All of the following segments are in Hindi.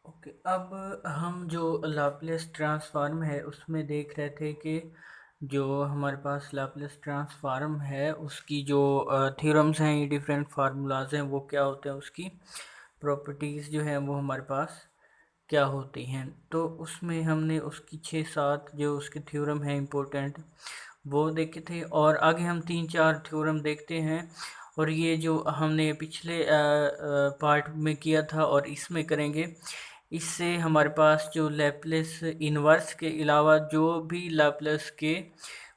ओके, अब हम जो लाप्लेस ट्रांसफॉर्म है उसमें देख रहे थे कि जो हमारे पास लाप्लेस ट्रांसफॉर्म है उसकी जो थ्योरम्स हैं, ये डिफरेंट फार्मूलाज हैं, वो क्या होते हैं, उसकी प्रॉपर्टीज़ जो है वो हमारे पास क्या होती हैं। तो उसमें हमने उसकी 6-7 जो उसके थ्योरम हैं इम्पोर्टेंट, वो देखे थे, और आगे हम 3-4 थ्योरम देखते हैं। और ये जो हमने पिछले पार्ट में किया था और इसमें करेंगे, इससे हमारे पास जो लैप्लेस इन्वर्स के अलावा जो भी लैप्लेस के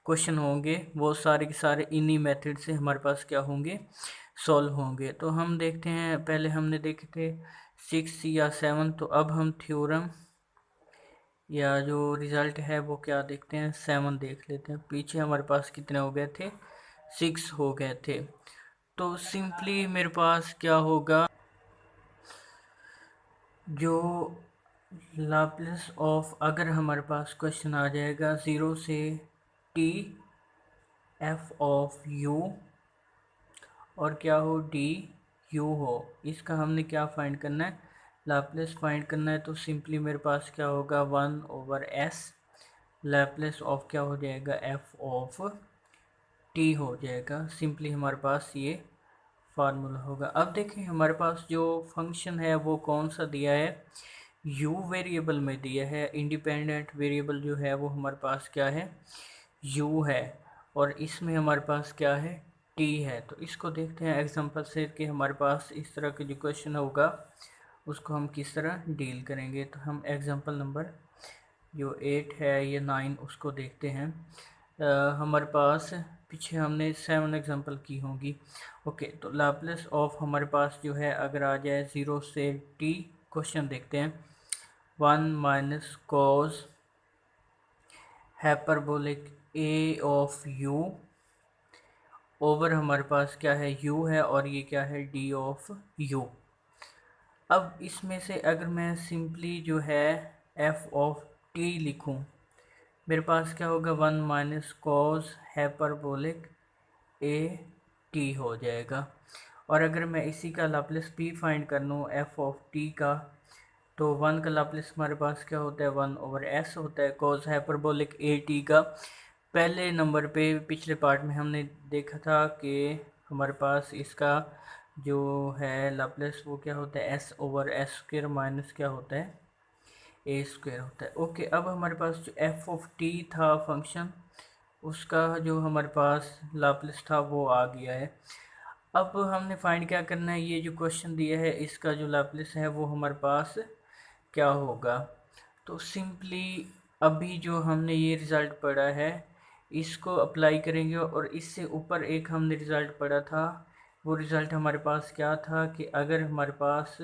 क्वेश्चन होंगे वो सारे के सारे इन्हीं मेथड से हमारे पास क्या होंगे, सॉल्व होंगे। तो हम देखते हैं, पहले हमने देखे थे 6 या 7, तो अब हम थ्योरम या जो रिज़ल्ट है वो क्या देखते हैं, 7 देख लेते हैं। पीछे हमारे पास कितने हो गए थे, 6 हो गए थे। तो सिंपली मेरे पास क्या होगा, जो लाप्लास ऑफ, अगर हमारे पास क्वेश्चन आ जाएगा 0 से टी एफ ऑफ यू और क्या हो डी यू हो, इसका हमने क्या फाइंड करना है, लाप्लास फाइंड करना है। तो सिंपली मेरे पास क्या होगा 1/s, लाप्लास ऑफ क्या हो जाएगा एफ ऑफ टी हो जाएगा। सिंपली हमारे पास ये फार्मूला होगा। अब देखें हमारे पास जो फंक्शन है वो कौन सा दिया है, u वेरिएबल में दिया है। इंडिपेंडेंट वेरिएबल जो है वो हमारे पास क्या है, u है, और इसमें हमारे पास क्या है, t है। तो इसको देखते हैं एग्जांपल से कि हमारे पास इस तरह के जो क्वेश्चन होगा उसको हम किस तरह डील करेंगे। तो हम एग्जांपल नंबर जो 8 है या 9 उसको देखते हैं। हमारे पास पीछे हमने 7 एग्जांपल की होंगी। ओके, तो लाप्लास ऑफ हमारे पास जो है अगर आ जाए 0 से t, क्वेश्चन देखते हैं 1 minus cos hyperbolic a of u over हमारे पास क्या है u है और ये क्या है d ऑफ u। अब इसमें से अगर मैं सिंपली जो है f ऑफ t लिखूं, मेरे पास क्या होगा 1 minus cos hyperbolic A T हो जाएगा। और अगर मैं इसी का लाप्लास p फाइंड कर लूँ f ऑफ t का, तो 1 का लाप्लास हमारे पास क्या होता है 1/s होता है कॉस हाइपरबोलिक ए टी का। पहले नंबर पे पिछले पार्ट में हमने देखा था कि हमारे पास इसका जो है लाप्लास वो क्या होता है s/s² माइनस क्या होता है a² होता है। ओके, अब हमारे पास जो f ऑफ t था फंक्शन, उसका जो हमारे पास लाप्लास था वो आ गया है। अब हमने फाइंड क्या करना है, ये जो क्वेश्चन दिया है इसका जो लाप्लास है वो हमारे पास क्या होगा। तो सिंपली अभी जो हमने ये रिज़ल्ट पढ़ा है इसको अप्लाई करेंगे, और इससे ऊपर एक हमने रिज़ल्ट पढ़ा था। वो रिज़ल्ट हमारे पास क्या था कि अगर हमारे पास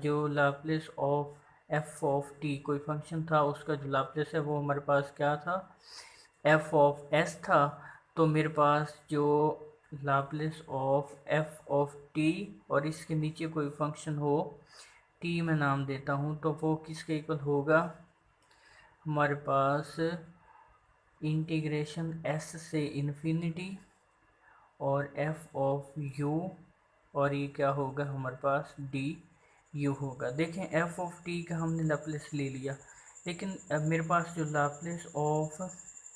जो Laplace of F of T कोई फंक्शन था, उसका जो लाप्लास है वो हमारे पास क्या था, एफ ऑफ एस था। तो मेरे पास जो Laplace of F of T और इसके नीचे कोई फंक्शन हो, टी मैं नाम देता हूँ, तो वो किसके इक्वल होगा, हमारे पास इंटीग्रेशन एस से इन्फिनिटी और एफ ऑफ यू, और ये क्या होगा हमारे पास डी यू होगा। देखें एफ ऑफ टी का हमने लाप्लास ले लिया, लेकिन अब मेरे पास जो Laplace of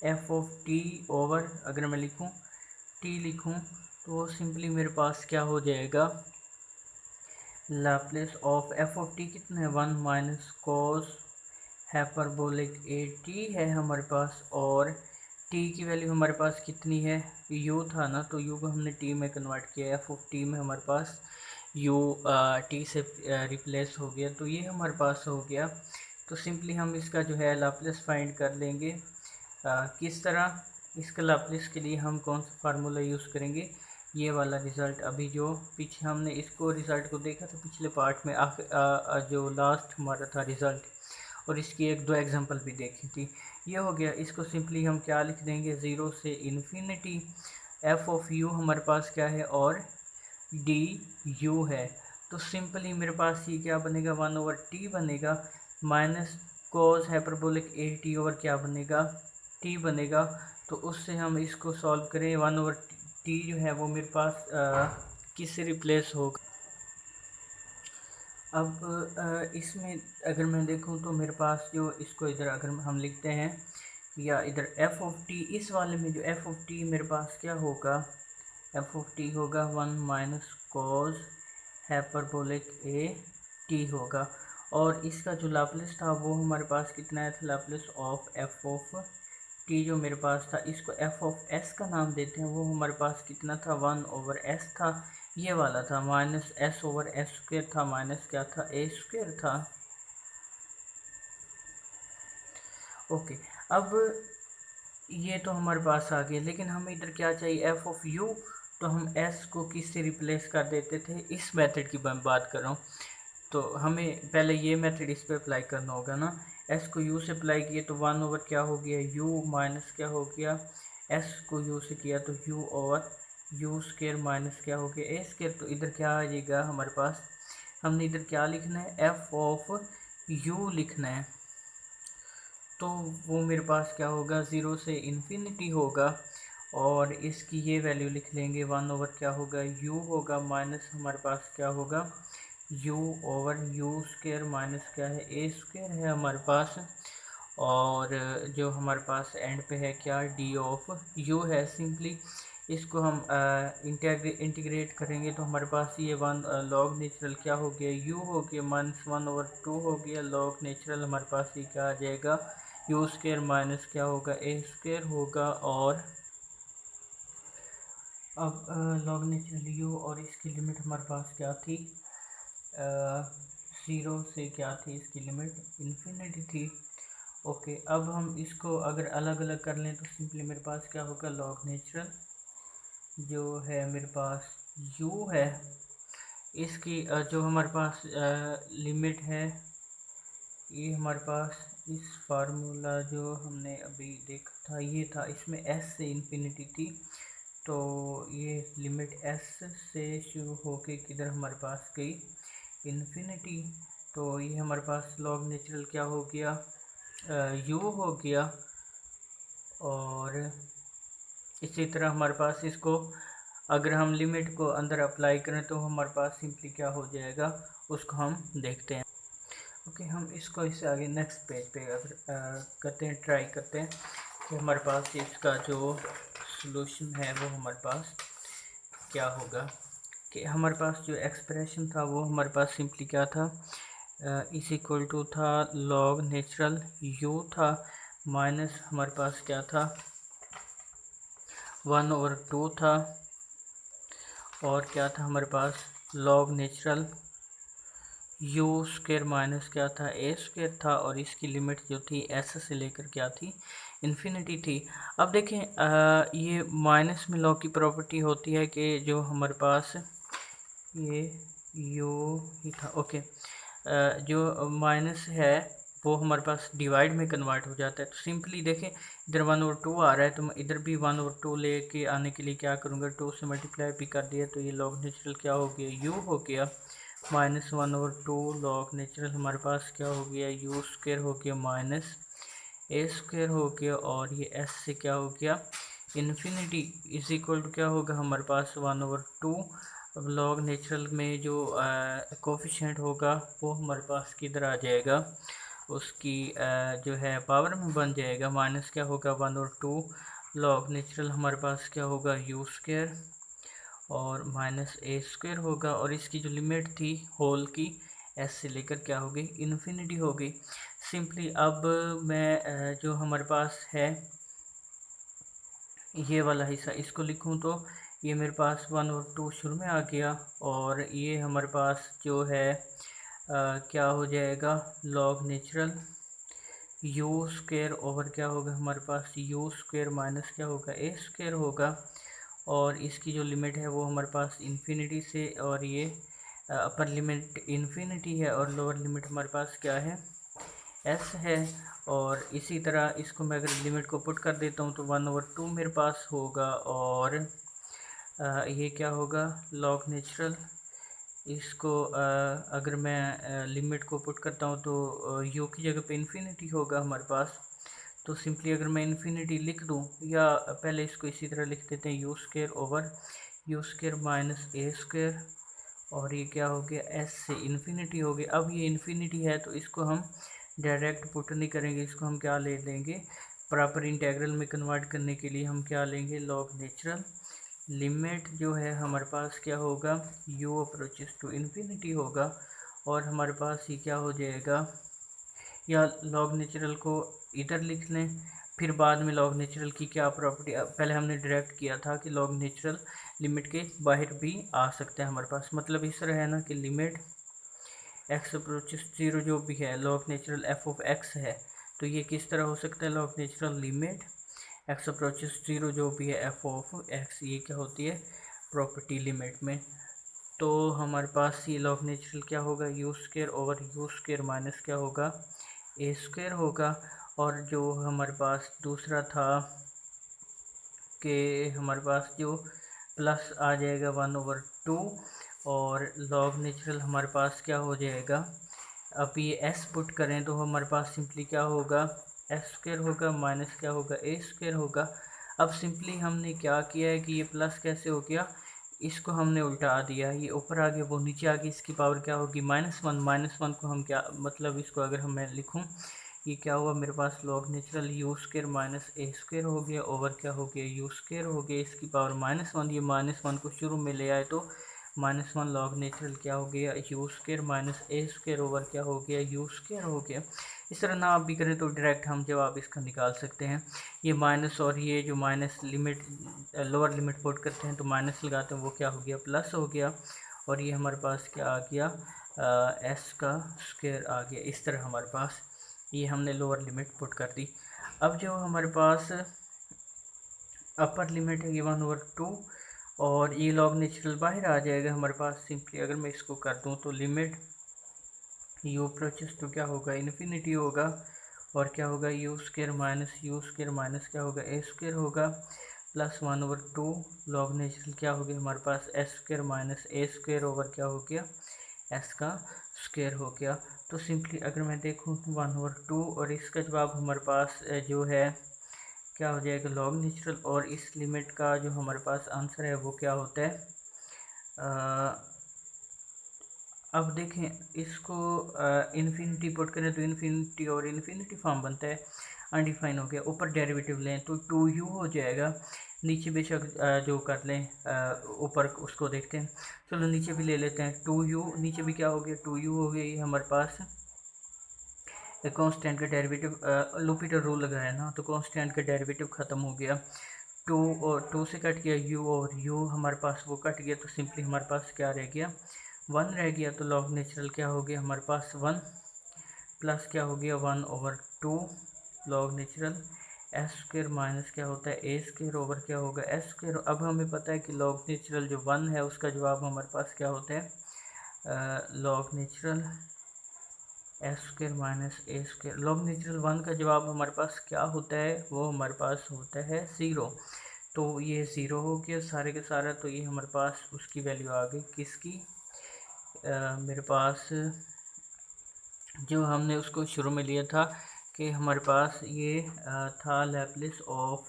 F of T over अगर मैं लिखूं टी लिखूं, तो वो सिंपली मेरे पास क्या हो जाएगा, Laplace of F of T कितना है 1 minus cos hyperbolic A T है हमारे पास, और टी की वैल्यू हमारे पास कितनी है, यू था ना, तो यू को हमने टी में कन्वर्ट किया, एफ ऑफ टी में हमारे पास यू टी से रिप्लेस हो गया, तो ये हमारे पास हो गया। तो सिंपली हम इसका जो है लाप्लास फाइंड कर लेंगे। किस तरह, इसका लाप्लास के लिए हम कौन सा फार्मूला यूज़ करेंगे, ये वाला रिज़ल्ट अभी जो पीछे हमने इसको रिज़ल्ट को देखा था पिछले पार्ट में, जो लास्ट हमारा था रिज़ल्ट, और इसकी 1-2 एग्जांपल भी देखी थी। ये हो गया, इसको सिंपली हम क्या लिख देंगे 0 से इन्फिनिटी एफ ऑफ यू हमारे पास क्या है और डी यू है। तो सिंपली मेरे पास ये क्या बनेगा 1/t बनेगा, minus cos hyperbolic A T over क्या बनेगा टी बनेगा। तो उससे हम इसको सॉल्व करें, 1/t जो है वो मेरे पास किससे रिप्लेस होगा, अब इसमें अगर मैं देखूं तो मेरे पास जो इसको इधर अगर हम लिखते हैं या इधर एफ ऑफ टी, इस वाले में जो एफ ऑफ टी मेरे पास क्या होगा, एफ ऑफ टी होगा 1 - cos हाइपरबोलिक ए टी होगा। और इसका जो लाप्लास था वो हमारे पास कितना है, Laplace of F of T जो मेरे पास था, इसको एफ ऑफ एस का नाम देते हैं, वो हमारे पास कितना था 1/s था, ये वाला था -s/s² था, माइनस क्या था a² था। ओके, अब ये तो हमारे पास आ गया, लेकिन हमें इधर क्या चाहिए, एफ ऑफ यू। तो हम एस को किससे रिप्लेस कर देते थे, इस मेथड की मैं बात कर रहा हूँ। तो हमें पहले ये मेथड इस पे अप्लाई करना होगा ना। एस को यू से अप्लाई किए तो 1 ओवर क्या हो गया यू, माइनस क्या हो गया, एस को यू से किया तो you over you square, minus क्या हो गया ए स्केयर। तो इधर क्या आ जाएगा हमारे पास, हमने इधर क्या लिखना है, एफ ऑफ यू लिखना है। तो वो मेरे पास क्या होगा, 0 से इन्फिनिटी होगा, और इसकी ये वैल्यू लिख लेंगे 1 ओवर क्या होगा यू होगा, माइनस हमारे पास क्या होगा you over you square, minus क्या है ए स्क्वायर है हमारे पास। और जो हमारे पास एंड पे है क्या, डी ऑफ यू है। सिंपली इसको हम इंटीग्रेट करेंगे तो हमारे पास ये 1 लॉग नेचुरल क्या हो गया यू हो गया, -1/2 हो गया, लॉग नेचुरल हमारे पास ये क्या आ जाएगा यू स्क्वायर, माइनस क्या होगा ए स्क्वायर होगा। और अब लॉग नेचुरल यू, और इसकी लिमिट हमारे पास क्या थी, 0 से क्या थी इसकी लिमिट, इन्फिनिटी थी। ओके, अब हम इसको अगर अलग अलग कर लें तो सिंपली मेरे पास क्या होगा, लॉग नेचुरल जो है मेरे पास u है, इसकी जो हमारे पास लिमिट है, ये हमारे पास इस फार्मूला जो हमने अभी देखा था ये था, इसमें s से इन्फिनिटी थी। तो ये लिमिट s से शुरू होके किधर हमारे पास गई, इन्फिनिटी। तो ये हमारे पास लॉग नेचुरल क्या हो गया, u हो गया। और इसी तरह हमारे पास इसको अगर हम लिमिट को अंदर अप्लाई करें तो हमारे पास सिंपली क्या हो जाएगा, उसको हम देखते हैं। ओके, हम इसको इससे आगे नेक्स्ट पेज पे अगर करते हैं, ट्राई करते हैं कि हमारे पास इसका जो सॉल्यूशन है वो हमारे पास क्या होगा। कि हमारे पास जो एक्सप्रेशन था वो हमारे पास सिंपली क्या था, इस इक्वल टू था लॉग नेचुरल यू था, माइनस हमारे पास क्या था 1/2 था, और क्या था हमारे पास log natural u square, minus क्या था ए स्क्वायर था, और इसकी लिमिट जो थी एस से लेकर क्या थी इन्फिनिटी थी। अब देखें ये माइनस में लॉग की प्रॉपर्टी होती है कि जो हमारे पास ये यू ही था। ओके, जो माइनस है वो हमारे पास डिवाइड में कन्वर्ट हो जाता है। तो सिंपली देखें इधर 1/2 आ रहा है तो मैं इधर भी 1/2 लेके आने के लिए क्या करूँगा, 2 से मल्टीप्लाई भी कर दिया तो ये लॉग नेचुरल क्या हो गया यू हो गया, -1/2 लॉग नेचुरल हमारे पास क्या हो गया यू स्क्वायर हो गया, माइनस ए स्क्वायर हो गया, और ये एस से क्या हो गया इन्फिनिटी इज इक्वल टू क्या होगा हमारे पास 1/2। अब लॉग नेचुरल में जो कोफिशिएंट होगा वो हमारे पास किधर आ जाएगा, उसकी जो है पावर में बन जाएगा, माइनस क्या होगा 1/2 लॉग नेचुरल हमारे पास क्या होगा यू स्क्वायर, और माइनस ए स्क्वायर होगा, और इसकी जो लिमिट थी होल की एस से लेकर क्या हो गई इन्फिनिटी हो गई। सिंपली अब मैं जो हमारे पास है ये वाला हिस्सा इसको लिखूं तो ये मेरे पास 1/2 शुरू में आ गया, और ये हमारे पास जो है क्या हो जाएगा log natural u square over क्या होगा हमारे पास यू स्क्वायर, माइनस क्या होगा ए स्क्वायर होगा, और इसकी जो लिमिट है वो हमारे पास इन्फिनिटी से, और ये अपर लिमिट इन्फिनिटी है और लोअर लिमिट हमारे पास क्या है एस है। और इसी तरह इसको मैं अगर लिमिट को पुट कर देता हूँ तो 1/2 मेरे पास होगा, और ये क्या होगा लॉग नेचुरल, इसको अगर मैं लिमिट को पुट करता हूँ तो यू की जगह पे इन्फिनिटी होगा हमारे पास। तो सिंपली अगर मैं इन्फिनिटी लिख दूँ, या पहले इसको इसी तरह लिख देते हैं you square over you square minus a square, और ये क्या हो गया, एस से इन्फिनिटी हो गया। अब ये इन्फिनिटी है तो इसको हम डायरेक्ट पुट नहीं करेंगे, इसको हम क्या ले लेंगे, प्रॉपर इंटेग्रल में कन्वर्ट करने के लिए हम क्या लेंगे, लॉग नेचुरल। लिमिट जो है हमारे पास क्या होगा, u अप्रोचेस टू इन्फिनिटी होगा, और हमारे पास ये क्या हो जाएगा, या लॉग नेचुरल को इधर लिख लें, फिर बाद में लॉग नेचुरल की क्या प्रॉपर्टी, पहले हमने डायरेक्ट किया था कि लॉग नेचुरल लिमिट के बाहर भी आ सकते हैं हमारे पास। मतलब इस तरह है ना कि लिमिट एक्स अप्रोचेस जीरो जो भी है log natural F of x है, तो ये किस तरह हो सकता है, log natural limit x approaches zero जो भी है एफ ऑफ एक्स, ये क्या होती है, प्रॉपर्टी लिमिट में। तो हमारे पास ये लॉग नेचुरल क्या होगा, you square over you square minus क्या होगा, ए स्क्वायर होगा। और जो हमारे पास दूसरा था कि हमारे पास जो प्लस आ जाएगा 1/2, और लॉग नेचुरल हमारे पास क्या हो जाएगा, अब ये एस पुट करें तो हमारे पास सिंपली क्या होगा, एस स्क्वायर होगा माइनस क्या होगा, ए स्क्वायर होगा। अब सिंपली हमने क्या किया है कि ये प्लस कैसे हो गया, इसको हमने उल्टा दिया, ये ऊपर आ गया वो नीचे आ गई, इसकी पावर क्या होगी, -1। -1 को हम क्या मतलब, इसको अगर हम मैं लिखूँ, ये क्या हुआ मेरे पास, log natural u square minus a square हो गया, ओवर क्या हो गया, यू स्क्वायर हो गया, इसकी पावर -1। ये -1 को शुरू में ले आए तो -1 लॉग नेचुरल क्या हो गया, you square minus a square over क्या हो गया, यू स्क्वायर हो गया। इस तरह ना आप भी करें तो डायरेक्ट हम जवाब इसका निकाल सकते हैं। ये माइनस और ये जो minus limit lower limit put करते हैं तो माइनस लगाते हैं, वो क्या हो गया, प्लस हो गया। और ये हमारे पास क्या आ गया, एस का स्क्वायर आ गया। इस तरह हमारे पास ये हमने लोअर लिमिट पुट कर दी। अब जो हमारे पास अपर लिमिट है ये 1/2, और ये लॉग नेचुरल बाहर आ जाएगा हमारे पास। सिंपली अगर मैं इसको कर दूं तो लिमिट यू अप्रोचेस तो क्या होगा, इन्फिनिटी होगा, और क्या होगा, यू स्क्वायर माइनस क्या होगा, ए स्क्वायर होगा, प्लस 1/2 लॉग नेचुरल क्या हो गया हमारे पास, S square minus a square over क्या हो गया, एस का स्क्वायर हो गया। तो सिंपली अगर मैं देखूँ 1/2, और इसका जवाब हमारे पास जो है क्या हो जाएगा, लॉग नेचुरल। और इस लिमिट का जो हमारे पास आंसर है वो क्या होता है, अब देखें इसको इन्फिनिटी पुट करें तो इन्फिनिटी और इन्फिनिटी फॉर्म बनता है, अनडिफाइन हो गया। ऊपर डेरिवेटिव लें तो 2u हो जाएगा, नीचे बेशक जो कर लें ऊपर उसको देखते हैं। चलो नीचे भी ले लेते हैं 2u, नीचे भी क्या हो गया, 2u हो गया। ये हमारे पास कांस्टेंट का डेरिवेटिव लूपिटर रूल लगाया ना, तो कांस्टेंट का डेरिवेटिव ख़त्म हो गया। 2 और 2 से कट गया u, और u हमारे पास वो कट गया, तो सिंपली हमारे पास क्या रह गया, 1 रह गया। तो लॉग नेचुरल क्या हो गया हमारे पास 1, प्लस क्या हो गया 1/2 log natural s square minus क्या होता है, ए स्क्वायर ओवर क्या होगा, एस स्क्वायर। अब हमें पता है कि लॉग नेचुरल जो 1 है उसका जवाब हमारे पास क्या होता है, log natural s square minus a square. Log natural 1 का जवाब हमारे पास क्या होता है, वो हमारे पास होता है 0। तो ये 0 हो गया सारे के सारा, तो ये हमारे पास उसकी वैल्यू आ गई किसकी, मेरे पास जो हमने उसको शुरू में लिया था कि हमारे पास ये था लैप्लेस ऑफ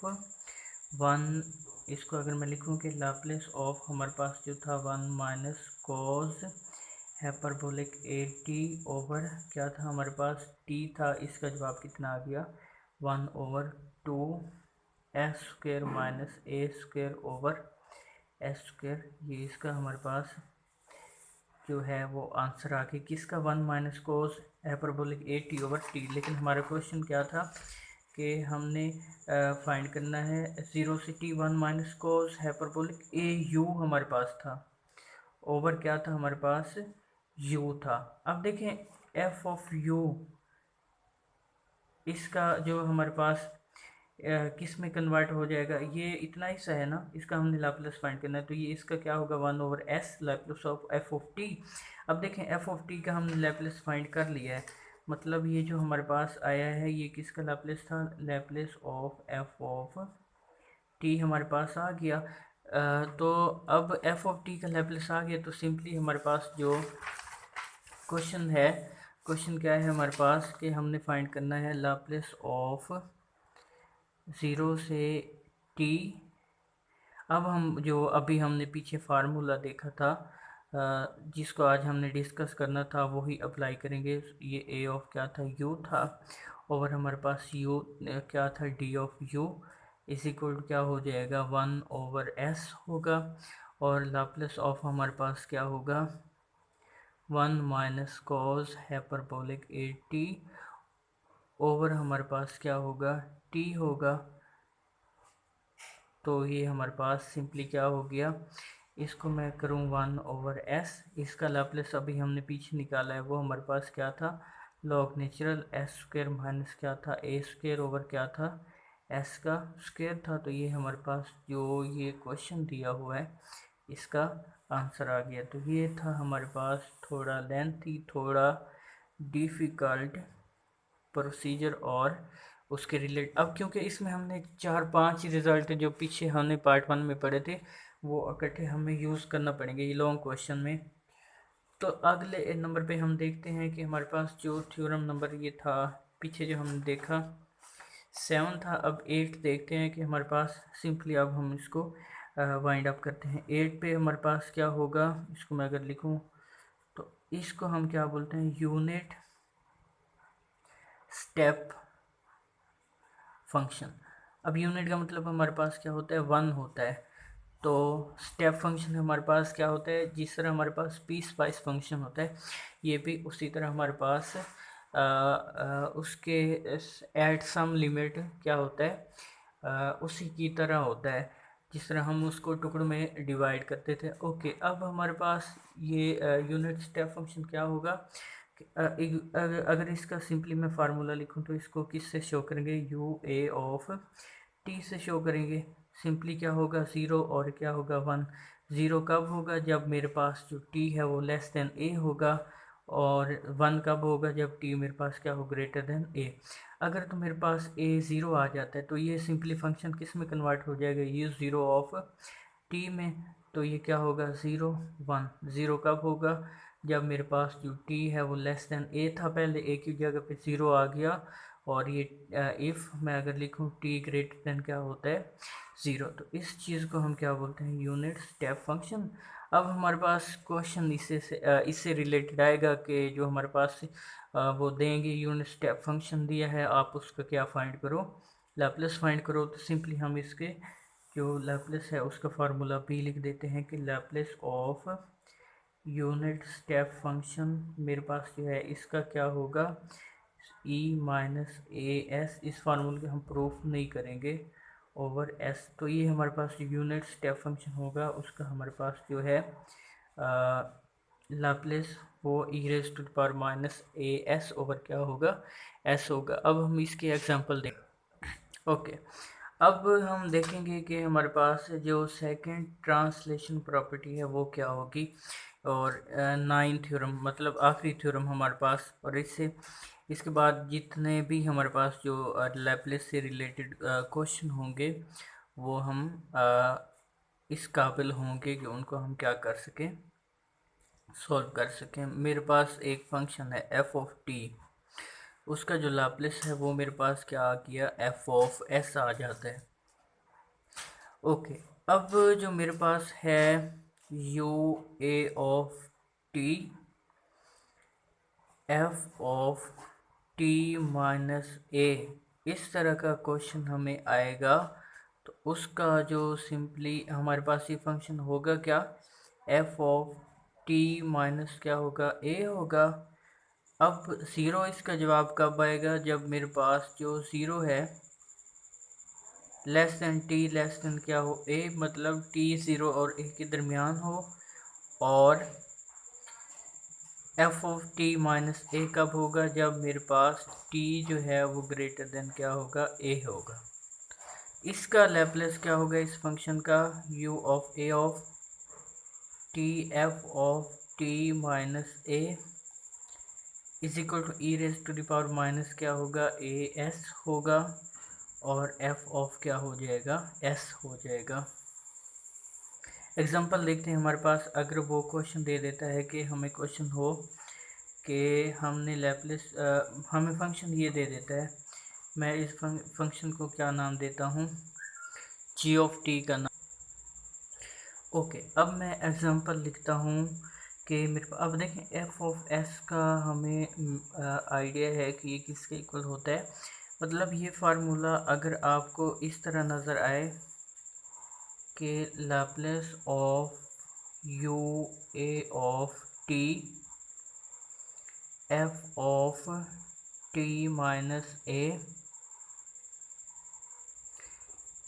1। इसको अगर मैं लिखूं कि लैप्लेस ऑफ हमारे पास जो था 1 minus cos hyperbolic A T over क्या था हमारे पास, टी था। इसका जवाब कितना आ गया, 1/2 S square minus a square over S square. ये इसका हमारे पास जो है वो आंसर आ गया किसका, 1 minus cos hyperbolic A T over T. लेकिन हमारा क्वेश्चन क्या था कि हमने फाइंड करना है 0 से T 1 minus cos hyperbolic A you हमारे पास था, ओवर क्या था हमारे पास, यू था। अब देखें एफ ऑफ यू, इसका जो हमारे पास किस में कन्वर्ट हो जाएगा, ये इतना ही सा है ना, इसका हमने लाप्लास फाइंड करना है। तो ये इसका क्या होगा 1/s Laplace of F of T. अब देखें एफ ऑफ टी का हमने लाप्लास फाइंड कर लिया है, मतलब ये जो हमारे पास आया है ये किसका लाप्लास था, Laplace of F of T हमारे पास आ गया। तो अब एफ ऑफ टी का लाप्लास आ गया, तो सिंपली हमारे पास जो क्वेश्चन है, क्वेश्चन क्या है हमारे पास कि हमने फाइंड करना है लाप्लास ऑफ 0 से टी। अब हम जो अभी हमने पीछे फार्मूला देखा था जिसको आज हमने डिस्कस करना था वही अप्लाई करेंगे। ये ए ऑफ क्या था, यू था, और हमारे पास यू क्या था, D of U is equal to क्या हो जाएगा, 1/s होगा, और लाप्लास ऑफ हमारे पास क्या होगा, 1 minus cos hyperbolic A T over हमारे पास क्या होगा, टी होगा। तो ये हमारे पास सिंपली क्या हो गया, इसको मैं करूँ 1/s, इसका लाप्लास अभी हमने पीछे निकाला है, वो हमारे पास क्या था, log natural s square minus क्या था, ए स्क्वायर ओवर क्या था, एस का स्क्वायर था। तो ये हमारे पास जो ये क्वेश्चन दिया हुआ है इसका आंसर आ गया। तो ये था हमारे पास थोड़ा लेंथी, थोड़ा डिफ़िकल्ट प्रोसीजर और उसके रिलेट। अब क्योंकि इसमें हमने 4-5 रिज़ल्ट जो पीछे हमने पार्ट 1 में पढ़े थे वो इकट्ठे हमें यूज़ करना पड़ेंगे ये लॉन्ग क्वेश्चन में। तो अगले नंबर पे हम देखते हैं कि हमारे पास जो थ्योरम नंबर ये था, पीछे जो हमने देखा 7 था, अब 8 देखते हैं कि हमारे पास सिंपली अब हम इसको वाइंड अप करते हैं। 8 पे हमारे पास क्या होगा, इसको मैं अगर लिखूं तो इसको हम क्या बोलते हैं, यूनिट स्टेप फंक्शन। अब यूनिट का मतलब हमारे पास क्या होता है, 1 होता है। तो स्टेप फंक्शन हमारे पास क्या होता है, जिस तरह हमारे पास पीस वाइज फंक्शन होता है ये भी उसी तरह हमारे पास उसके एट सम लिमिट क्या होता है, उसी की तरह होता है जिस तरह हम उसको टुकड़ों में डिवाइड करते थे। ओके, अब हमारे पास ये यूनिट स्टेप फंक्शन क्या होगा, अगर इसका सिंपली मैं फार्मूला लिखूं तो इसको किससे शो करेंगे, यू ए ऑफ टी से शो करेंगे। सिंपली क्या होगा, ज़ीरो और क्या होगा 1। ज़ीरो कब होगा, जब मेरे पास जो टी है वो लेस देन ए होगा, और 1 कब होगा, जब टी मेरे पास क्या हो, ग्रेटर देन ए। अगर तो मेरे पास ए ज़ीरो आ जाता है तो ये सिंपली फंक्शन किस में कन्वर्ट हो जाएगा, ये ज़ीरो ऑफ टी में। तो ये क्या होगा, 0 1। ज़ीरो कब होगा, जब मेरे पास जो टी है वो लेस देन ए था, पहले ए की जगह पे 0 आ गया, और ये इफ़ मैं अगर लिखूँ टी ग्रेटर देन क्या होता है 0। तो इस चीज़ को हम क्या बोलते हैं, यूनिट स्टेप फंक्शन। अब हमारे पास क्वेश्चन इससे रिलेटेड आएगा कि जो हमारे पास वो देंगे यूनिट स्टेप फंक्शन दिया है, आप उसका क्या फाइंड करो, लैप्लेस फाइंड करो। तो सिंपली हम इसके जो लैप्लेस है उसका फार्मूला भी लिख देते हैं कि Laplace of unit step function मेरे पास जो है इसका क्या होगा, ई माइनस ए एस। इस फार्मूले को हम प्रूफ नहीं करेंगे ओवर एस। तो ये हमारे पास जो यूनिट स्टेप फंक्शन होगा उसका हमारे पास जो है लाप्लेस वो e raise to the power minus A s over क्या होगा, एस होगा। अब हम इसके एग्जांपल दें। ओके, अब हम देखेंगे कि हमारे पास जो सेकंड ट्रांसलेशन प्रॉपर्टी है वो क्या होगी, और 9 थ्योरम मतलब आखिरी थ्योरम हमारे पास, और इसके बाद जितने भी हमारे पास जो लैप्लेस से रिलेटेड क्वेश्चन होंगे वो हम इस काबिल होंगे कि उनको हम क्या कर सकें, सॉल्व कर सकें। मेरे पास एक फंक्शन है एफ ऑफ टी, उसका जो लाप्लेस है वो मेरे पास क्या आ गया, एफ ऑफ एस आ जाता है। ओके, अब जो मेरे पास है u A of T F of T minus a, इस तरह का क्वेश्चन हमें आएगा। तो उसका जो सिंपली हमारे पास ये फंक्शन होगा क्या, एफ ऑफ टी माइनस क्या होगा, ए होगा। अब ज़ीरो इसका जवाब कब आएगा, जब मेरे पास जो ज़ीरो है less than T less than क्या हो, ए, मतलब टी ज़ीरो और ए के दरमियान हो, और एफ ऑफ टी माइनस ए कब होगा, जब मेरे पास टी जो है वो ग्रेटर देन क्या होगा, ए होगा। इसका लैप्लेस क्या होगा इस फंक्शन का, U of A of T F of T minus A is equal to E raise to the power minus क्या होगा, ए एस होगा, और एफ ऑफ क्या हो जाएगा, एस हो जाएगा। एग्जांपल देखते हैं हमारे पास, अगर वो क्वेश्चन दे देता है कि हमें क्वेश्चन हो कि हमने लैप्लेस हमें फंक्शन ये दे देता है, मैं इस फंक्शन को क्या नाम देता हूँ, जी ऑफ टी का नाम। ओके, अब मैं एग्जांपल लिखता हूँ कि मेरे अब देखें एफ ऑफ एस का हमें आइडिया है कि ये किसके इक्वल होता है। मतलब ये फार्मूला अगर आपको इस तरह नज़र आए कि Laplace of U A of T F of T minus A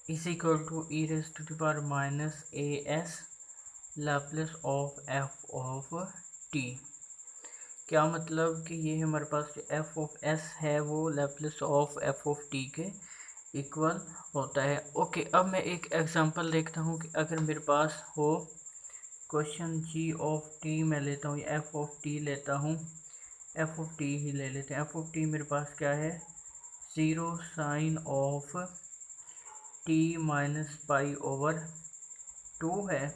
is equal to E raise to the power minus A S Laplace of F of T. क्या मतलब कि ये हमारे पास जो एफ ऑफ एस है वो Laplace of F of T के इक्वल होता है। ओके, अब मैं एक एग्जांपल देखता हूँ कि अगर मेरे पास हो क्वेश्चन जी ऑफ टी मैं लेता हूँ, एफ ऑफ टी लेता हूँ, एफ ऑफ टी ही ले लेते हैं। एफ ऑफ टी मेरे पास क्या है, 0 sine of T minus pi over 2 है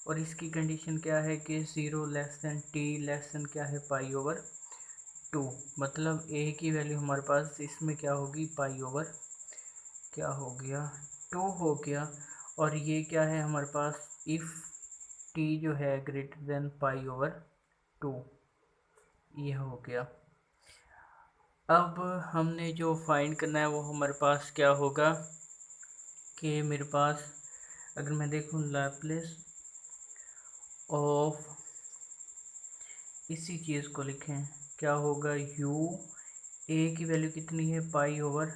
और इसकी कंडीशन क्या है कि 0 less than T less than क्या है पाई ओवर 2। मतलब ए की वैल्यू हमारे पास इसमें क्या होगी, पाई ओवर क्या हो गया 2 हो गया। और ये क्या है हमारे पास, इफ़ टी जो है ग्रेटर देन पाई ओवर 2, ये हो गया। अब हमने जो फाइंड करना है वो हमारे पास क्या होगा कि मेरे पास अगर मैं देखूँ लाप्लास ऑफ इसी चीज़ को लिखें, क्या होगा, यू ए की वैल्यू कितनी है, पाई ओवर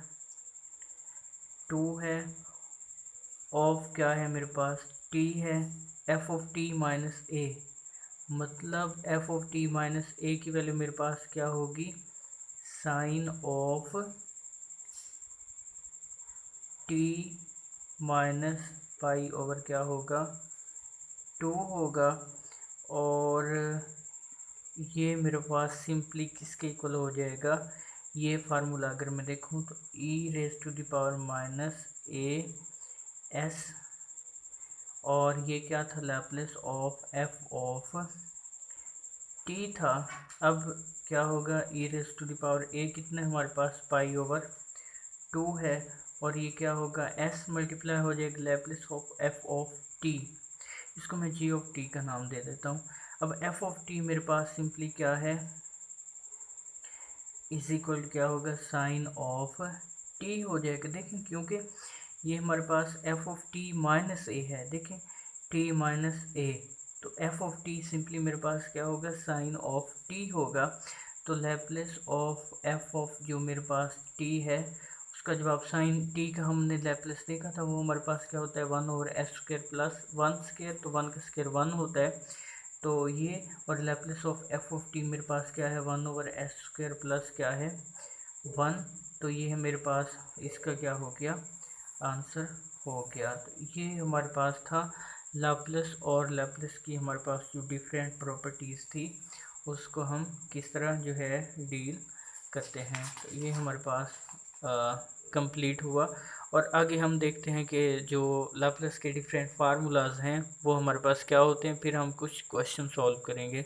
2 है, ऑफ क्या है मेरे पास, टी है, F of T minus A, मतलब F of T minus A की वैल्यू मेरे पास क्या होगी, sine of T minus pi over क्या होगा 2 होगा। और ये मेरे पास सिंपली किसके इक्वल हो जाएगा, ये फार्मूला अगर मैं देखूं तो e raise to the power minus A s, और ये क्या था, Laplace of F of t था। अब क्या होगा, e raise to the power a कितना है हमारे पास, पाई ओवर 2 है, और ये क्या होगा, एस मल्टीप्लाई हो जाएगा Laplace of F of T, इसको मैं जी ऑफ टी का नाम दे देता हूँ। अब एफ ऑफ टी मेरे पास सिंपली क्या है, इज इक्वल क्या होगा, साइन ऑफ टी हो जाएगा। देखें क्योंकि ये हमारे पास एफ ऑफ टी माइनस ए है, देखें टी माइनस ए, तो एफ ऑफ टी सिंपली मेरे पास क्या होगा, साइन ऑफ टी होगा। तो लैप्लास ऑफ एफ ऑफ जो मेरे पास टी है उसका जवाब, साइन टी का हमने लैप्लास देखा था, वो हमारे पास क्या होता है, 1 over S square plus 1 square, तो 1 का स्क्वायर 1 होता है, तो ये, और Laplace of F of T मेरे पास क्या है, 1 ओवर एस स्क्वायर प्लस क्या है 1, तो ये है मेरे पास, इसका क्या हो गया, आंसर हो गया। तो ये हमारे पास था लाप्लास और लैप्लास की हमारे पास जो डिफरेंट प्रॉपर्टीज़ थी उसको हम किस तरह जो है डील करते हैं। तो ये हमारे पास कंप्लीट हुआ, और आगे हम देखते हैं कि जो लाप्लास के डिफरेंट फार्मूलाज हैं वो हमारे पास क्या होते हैं, फिर हम कुछ क्वेश्चन सॉल्व करेंगे।